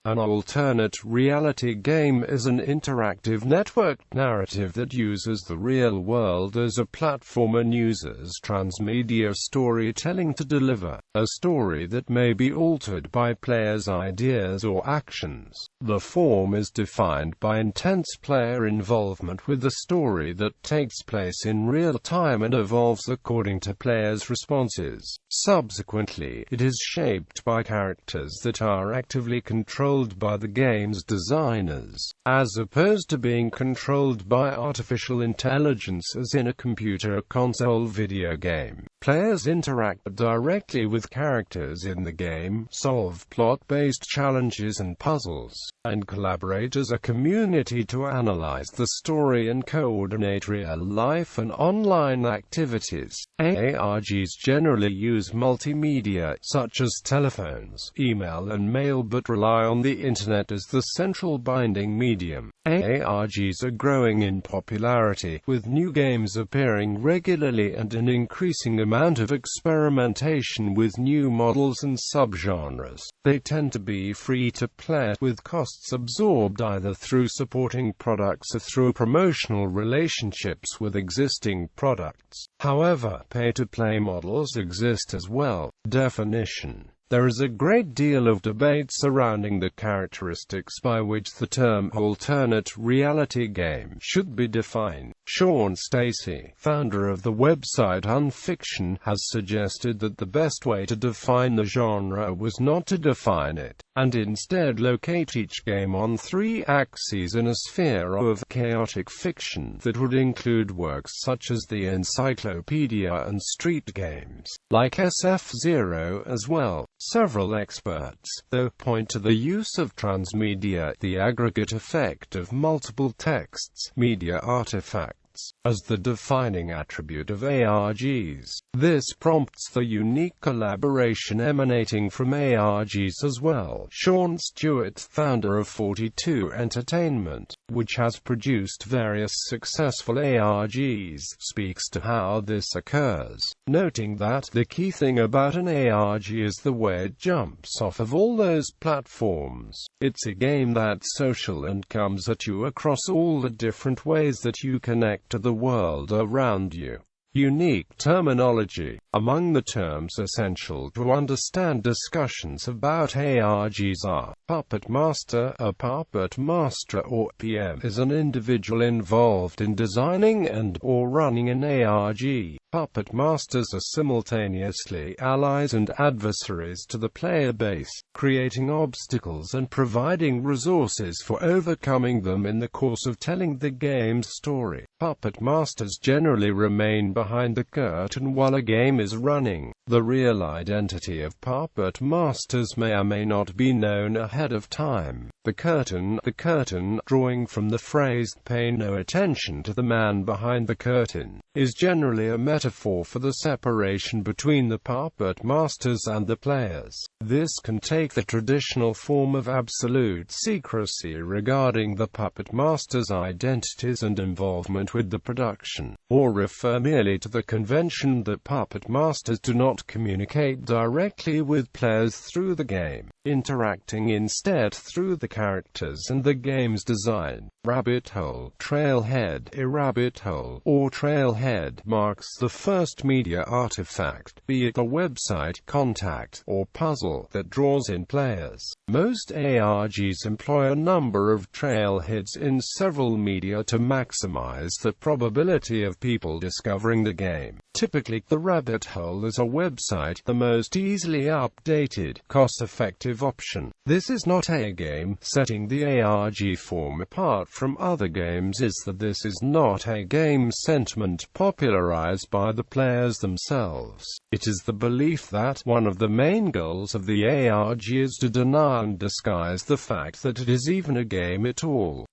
An alternate reality game is an interactive networked narrative that uses the real world as a platform and uses transmedia storytelling to deliver a story that may be altered by players' ideas or actions. The form is defined by intense player involvement with the story that takes place in real time and evolves according to players' responses. Subsequently, it is shaped by characters that are actively controlled by the game's designers, as opposed to being controlled by artificial intelligence as in a computer console video game. Players interact directly with characters in the game, solve plot-based challenges and puzzles, and collaborate as a community to analyze the story and coordinate real-life and online activities. ARGs generally use multimedia, such as telephones, email and mail, but rely on the Internet as the central binding medium. ARGs are growing in popularity, with new games appearing regularly and an increasing amount of experimentation with new models and subgenres. They tend to be free to play, with costs absorbed either through supporting products or through promotional relationships with existing products. However, pay-to-play models exist as well. Definition: there is a great deal of debate surrounding the characteristics by which the term alternate reality game should be defined. Sean Stacy, founder of the website Unfiction, has suggested that the best way to define the genre was not to define it, and instead locate each game on three axes in a sphere of chaotic fiction that would include works such as the Encyclopedia and street games, like SF0 as well. Several experts, though, point to the use of transmedia, the aggregate effect of multiple texts, media artifacts, as the defining attribute of ARGs. This prompts the unique collaboration emanating from ARGs as well. Sean Stewart, founder of 42 Entertainment, which has produced various successful ARGs, speaks to how this occurs, noting that the key thing about an ARG is the way it jumps off of all those platforms. It's a game that's social and comes at you across all the different ways that you connect to the world around you. Unique terminology. Among the terms essential to understand discussions about ARGs are: puppet master. A puppet master, or PM, is an individual involved in designing and/or running an ARG. Puppet masters are simultaneously allies and adversaries to the player base, creating obstacles and providing resources for overcoming them in the course of telling the game's story. Puppet masters generally remain behind the curtain while a game is running. The real identity of puppet masters may or may not be known ahead of time. The curtain, drawing from the phrase, "pay no attention to the man behind the curtain," is generally a metaphor for the separation between the puppet masters and the players. This can take the traditional form of absolute secrecy regarding the puppet masters' identities and involvement with the production, or refer merely to the convention that puppet masters do not communicate directly with players through the game, interacting instead through the characters and the game's design. Rabbit hole, trailhead. A rabbit hole, or trailhead, marks the first media artifact, be it a website, contact, or puzzle, that draws in players. Most ARGs employ a number of trailheads in several media to maximize the probability of people discovering the game. Typically, the rabbit hole is a website, the most easily updated, cost-effective option. This is not a game. Setting the ARG form apart from other games is that this is not a game sentiment popularized by the players themselves. It is the belief that one of the main goals of the ARG is to deny and disguise the fact that it is even a game at all.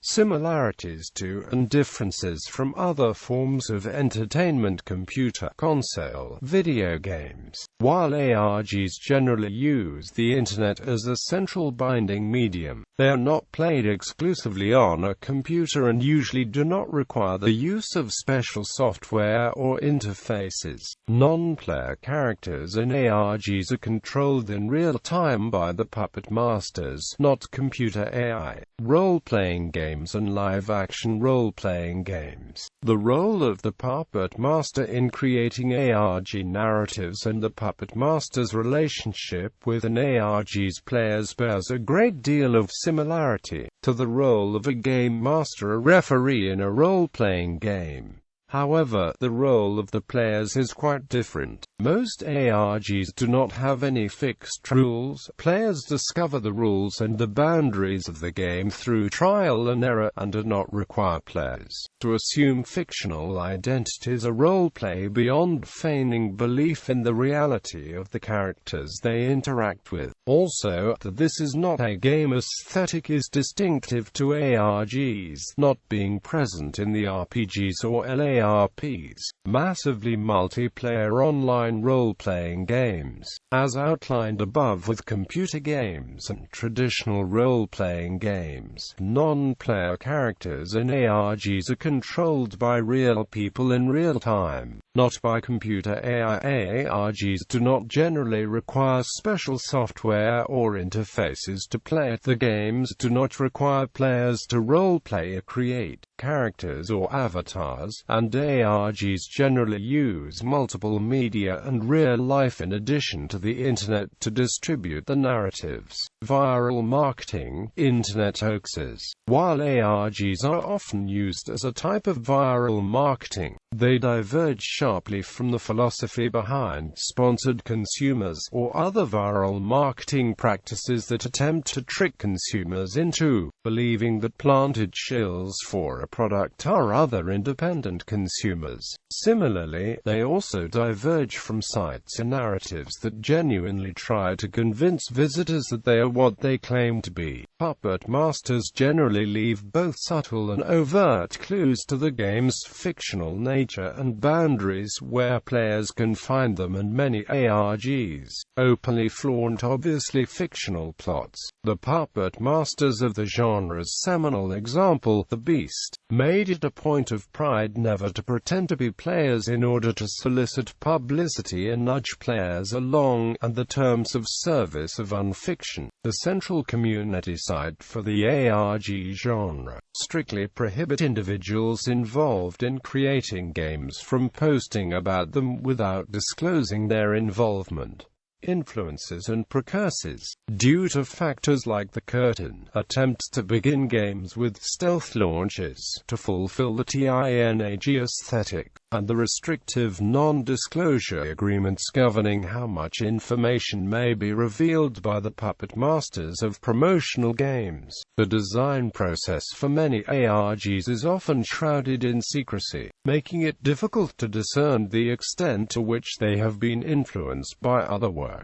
similarities to, and differences from other forms of entertainment: computer, console, video games. While ARGs generally use the Internet as a central binding medium, they are not played exclusively on a computer and usually do not require the use of special software or interfaces. Non-player characters in ARGs are controlled in real time by the puppet masters, not computer AI. Role-playing games and live-action role-playing games. The role of the puppet master in creating ARG narratives and the puppet master's relationship with an ARG's players bears a great deal of similarity to the role of a game master or referee in a role-playing game. However, the role of the players is quite different. Most ARGs do not have any fixed rules. Players discover the rules and the boundaries of the game through trial and error, and do not require players to assume fictional identities or role-play beyond feigning belief in the reality of the characters they interact with. Also, that this is not a game aesthetic is distinctive to ARGs, not being present in the RPGs or LARPs, massively multiplayer online role-playing games. As outlined above with computer games and traditional role-playing games, non-player characters in ARGs are controlled by real people in real time, not by computer AI. ARGs do not generally require special software or interfaces to play. The games do not require players to role-play or create characters or avatars, and ARGs generally use multiple media and real life in addition to the Internet to distribute the narratives. Viral marketing, Internet hoaxes. While ARGs are often used as a type of viral marketing, they diverge sharply from the philosophy behind sponsored consumers or other viral marketing practices that attempt to trick consumers into believing that planted shills for a product are other independent consumers. Similarly, they also diverge from sites and narratives that genuinely try to convince visitors that they are what they claim to be. Puppet masters generally leave both subtle and overt clues to the game's fictional nature and boundaries where players can find them, and many ARGs openly flaunt obviously fictional plots. The puppet masters of the genre's seminal example, The Beast, made it a point of pride never to pretend to be players in order to solicit publicity and nudge players along, and the terms of service of unfiction, the central community site for the ARG genre, strictly prohibit individuals involved in creating games from posting about them without disclosing their involvement. Influences and precursors. Due to factors like the curtain, attempts to begin games with stealth launches to fulfill the TINAG aesthetic, and the restrictive non-disclosure agreements governing how much information may be revealed by the puppet masters of promotional games. The design process for many ARGs is often shrouded in secrecy, making it difficult to discern the extent to which they have been influenced by other works.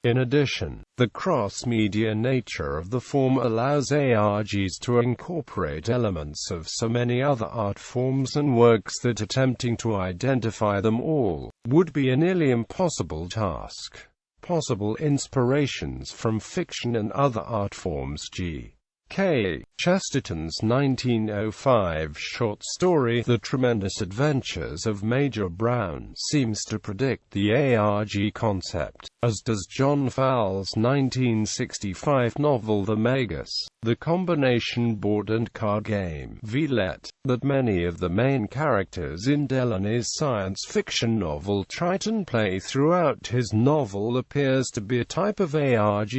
In addition, the cross-media nature of the form allows ARGs to incorporate elements of so many other art forms and works that attempting to identify them all would be a nearly impossible task. Possible inspirations from fiction and other art forms. G.K. Chesterton's 1905 short story The Tremendous Adventures of Major Brown seems to predict the ARG concept, as does John Fowles' 1965 novel The Magus, the combination board and card game Vlet, that many of the main characters in Delaney's science fiction novel Triton play throughout his novel appears to be a type of ARG.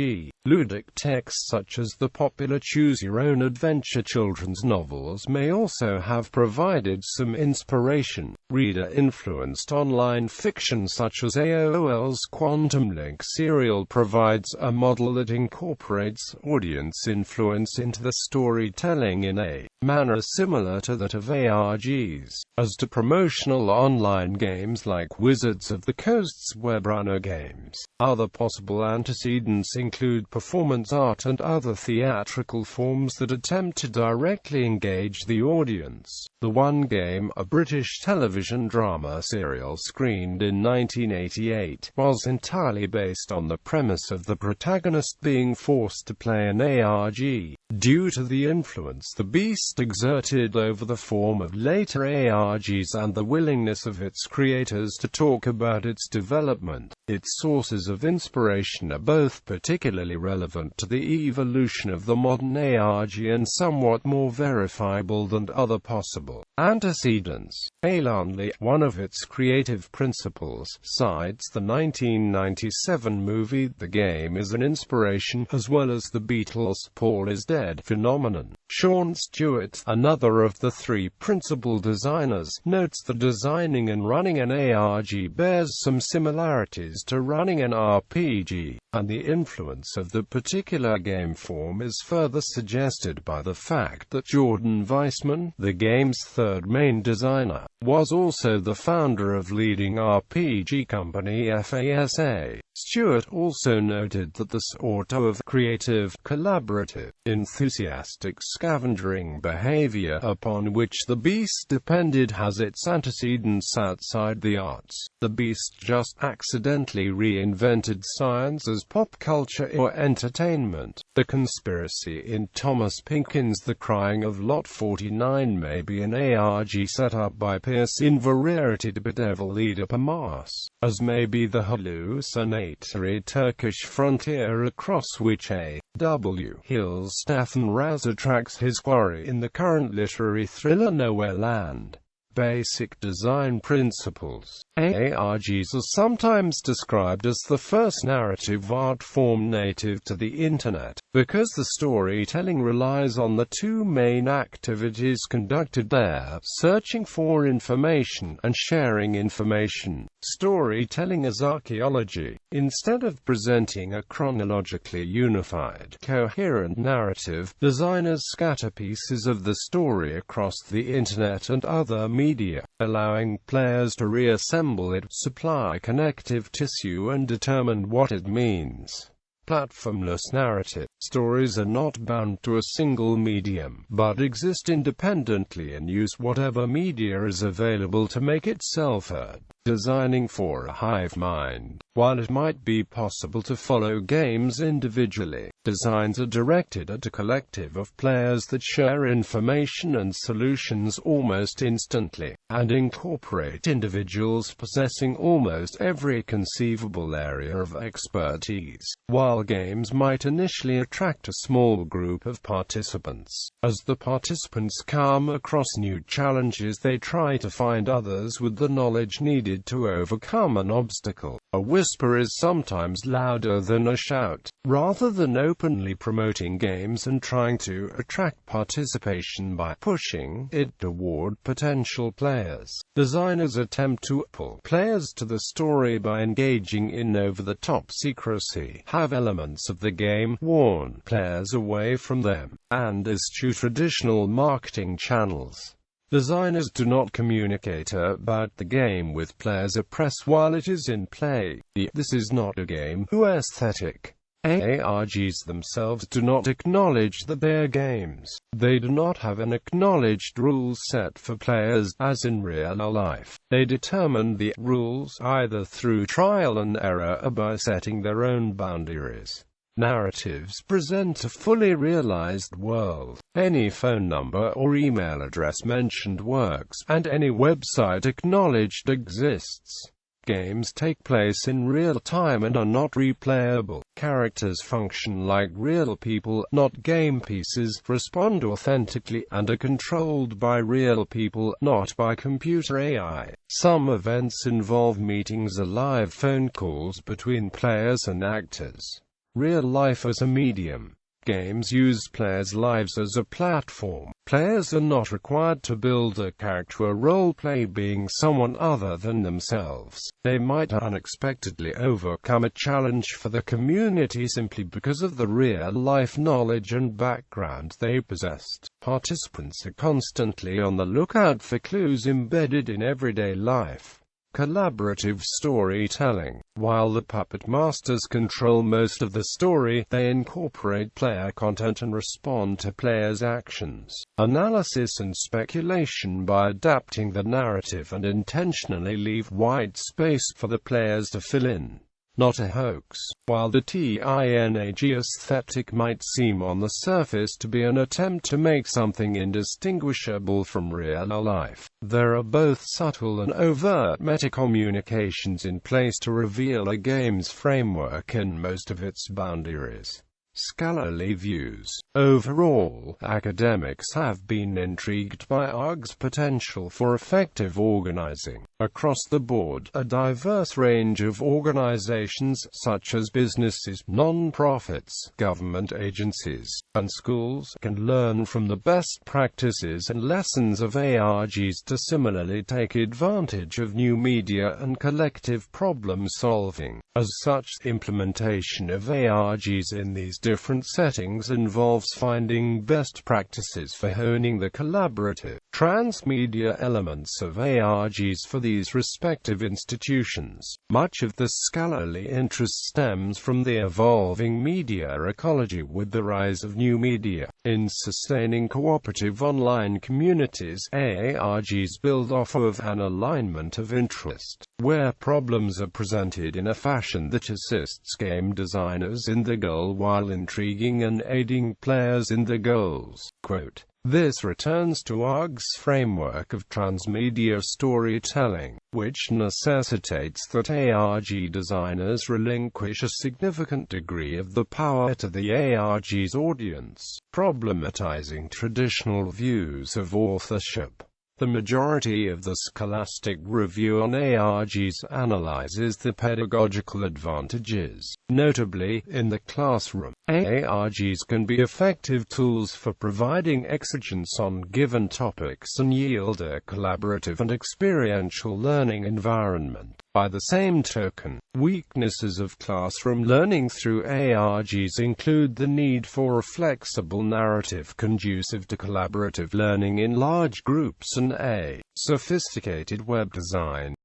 Ludic texts such as the popular choose-your-own adventure children's novels may also have provided some inspiration. Reader-influenced online fiction such as AOL's Quantum Link serial provides a model that incorporates audience influence into the storytelling in a manner similar to that of ARGs. As to promotional online games like Wizards of the Coast's webrunner games, other possible antecedents include performance art and other theatrical forms that attempt to directly engage the audience. The One Game, a British television drama serial screened in 1988, was entirely based on the premise of the protagonist being forced to play an ARG, due to the influence the Beast exerted over the form of later ARGs and the willingness of its creators to talk about its development. Its sources of inspiration are both particularly relevant to the evolution of the modern ARG and somewhat more verifiable than other possible antecedents. Lonely, one of its creative principles, cites the 1997 movie The Game as an inspiration, as well as the Beatles' Paul is Dead phenomenon. Sean Stewart, another of the three principal designers, notes that designing and running an ARG bears some similarities to running an RPG, and the influence of the particular game form is further suggested by the fact that Jordan Weissman, the game's third main designer, was also the founder of leading RPG company FASA. Stewart also noted that the sort of creative, collaborative, enthusiastic scavenging behavior upon which the Beast depended has its antecedents outside the arts. The Beast just accidentally reinvented science as pop culture or entertainment. The conspiracy in Thomas Pynchon's The Crying of Lot 49 may be an ARG set up by Pierce in variety to bedevil leader Hamas, as may be the hallucinatory Turkish frontier across which A.W. Hill's Stefan Raza tracks his quarry in the current literary thriller Nowhere Land. Basic design principles. ARGs are sometimes described as the first narrative art form native to the Internet, because the storytelling relies on the two main activities conducted there: searching for information and sharing information. Storytelling as archaeology. Instead of presenting a chronologically unified, coherent narrative, designers scatter pieces of the story across the Internet and other media, allowing players to reassemble it, supply connective tissue and determine what it means. Platformless narrative. Stories are not bound to a single medium, but exist independently and use whatever media is available to make itself heard. Designing for a hive mind. While it might be possible to follow games individually, designs are directed at a collective of players that share information and solutions almost instantly, and incorporate individuals possessing almost every conceivable area of expertise. While games might initially attract a small group of participants, as the participants come across new challenges, they try to find others with the knowledge needed to overcome an obstacle. A whisper is sometimes louder than a shout. Rather than openly promoting games and trying to attract participation by pushing it toward potential players, designers attempt to pull players to the story by engaging in over-the-top secrecy, have elements of the game, warn players away from them, and eschew traditional marketing channels. Designers do not communicate about the game with players or press while it is in play. This is not a game aesthetic. ARGs themselves do not acknowledge that they are games. They do not have an acknowledged rules set for players, as in real life. They determine the rules either through trial and error or by setting their own boundaries. Narratives present a fully realized world. Any phone number or email address mentioned works, and any website acknowledged exists. Games take place in real time and are not replayable. Characters function like real people, not game pieces, respond authentically, and are controlled by real people, not by computer AI. Some events involve meetings or live phone calls between players and actors. Real life as a medium. Games use players' lives as a platform. Players are not required to build a character or role-play being someone other than themselves. They might unexpectedly overcome a challenge for the community simply because of the real-life knowledge and background they possessed. Participants are constantly on the lookout for clues embedded in everyday life. Collaborative storytelling. While the puppet masters control most of the story, they incorporate player content and respond to players' actions, analysis and speculation by adapting the narrative and intentionally leave white space for the players to fill in. Not a hoax. While the TINAG aesthetic might seem on the surface to be an attempt to make something indistinguishable from real life, there are both subtle and overt metacommunications in place to reveal a game's framework and most of its boundaries. Scholarly views. Overall, academics have been intrigued by ARG's potential for effective organizing. Across the board, a diverse range of organizations, such as businesses, non-profits, government agencies, and schools, can learn from the best practices and lessons of ARGs to similarly take advantage of new media and collective problem-solving. As such, implementation of ARGs in these different settings involves finding best practices for honing the collaborative, transmedia elements of ARGs for these respective institutions. Much of the scholarly interest stems from the evolving media ecology with the rise of new media. In sustaining cooperative online communities, ARGs build off of an alignment of interest, where problems are presented in a fashion that assists game designers in their goal while intriguing and aiding players in their goals. Quote, "This returns to ARG's framework of transmedia storytelling, which necessitates that ARG designers relinquish a significant degree of the power to the ARG's audience, problematizing traditional views of authorship." The majority of the Scholastic Review on ARGs analyzes the pedagogical advantages. Notably, in the classroom, ARGs can be effective tools for providing exigence on given topics and yield a collaborative and experiential learning environment. By the same token, weaknesses of classroom learning through ARGs include the need for a flexible narrative conducive to collaborative learning in large groups and a sophisticated web design.